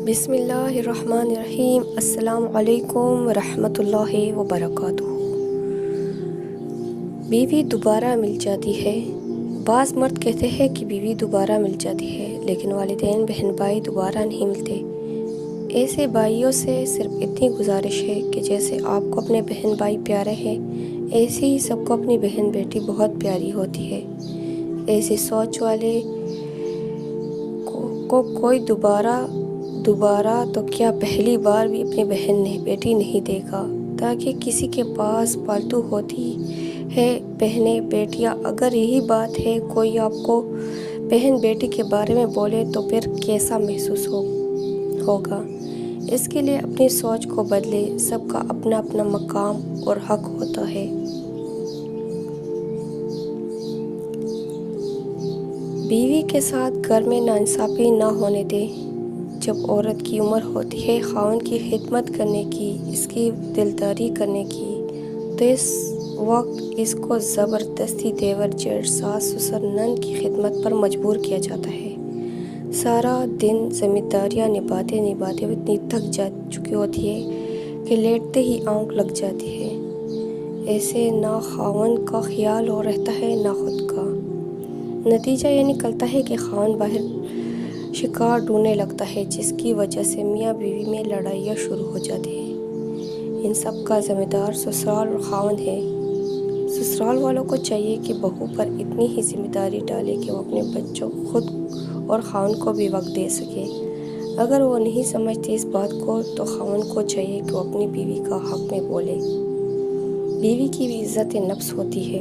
بسم اللہ الرحمن الرحیم۔ السلام علیکم ورحمۃ اللہ وبرکاتہ۔ بیوی دوبارہ مل جاتی ہے۔ بعض مرد کہتے ہیں کہ بیوی دوبارہ مل جاتی ہے، لیکن والدین بہن بھائی دوبارہ نہیں ملتے۔ ایسے بھائیوں سے صرف اتنی گزارش ہے کہ جیسے آپ کو اپنے بہن بھائی پیارے ہیں، ایسے ہی سب کو اپنی بہن بیٹی بہت پیاری ہوتی ہے۔ ایسی سوچ والے کو کوئی دوبارہ تو کیا پہلی بار بھی اپنی بہن بیٹی نہیں دے گا، تاکہ کسی کے پاس پالتو ہوتی ہے بہنیں بیٹیاں۔ اگر یہی بات ہے، کوئی آپ کو بہن بیٹی کے بارے میں بولے تو پھر کیسا محسوس ہوگا؟ اس کے لیے اپنی سوچ کو بدلے۔ سب کا اپنا اپنا مقام اور حق ہوتا ہے۔ بیوی کے ساتھ گھر میں ناانصافی نہ ہونے دیں۔ جب عورت کی عمر ہوتی ہے خاوند کی خدمت کرنے کی، اس کی دلداری کرنے کی، تو اس وقت اس کو زبردستی دیور جیٹھ ساس سسر نند کی خدمت پر مجبور کیا جاتا ہے۔ سارا دن ذمہ داریاں نبھاتے وہ اتنی تھک جا چکی ہوتی ہے کہ لیٹتے ہی آنکھ لگ جاتی ہے۔ ایسے نہ خاوند کا خیال رہتا ہے نہ خود کا۔ نتیجہ یہ نکلتا ہے کہ خاوند باہر شکار ڈھونڈنے لگتا ہے، جس کی وجہ سے میاں بیوی میں لڑائیاں شروع ہو جاتی ہیں۔ ان سب کا ذمہ دار سسرال اور خاوند ہے۔ سسرال والوں کو چاہیے کہ بہو پر اتنی ہی ذمہ داری ڈالے کہ وہ اپنے بچوں، خود اور خاوند کو بھی وقت دے سکے۔ اگر وہ نہیں سمجھتے اس بات کو، تو خاوند کو چاہیے کہ وہ اپنی بیوی کا حق میں بولے۔ بیوی کی بھی عزت نفس ہوتی ہے۔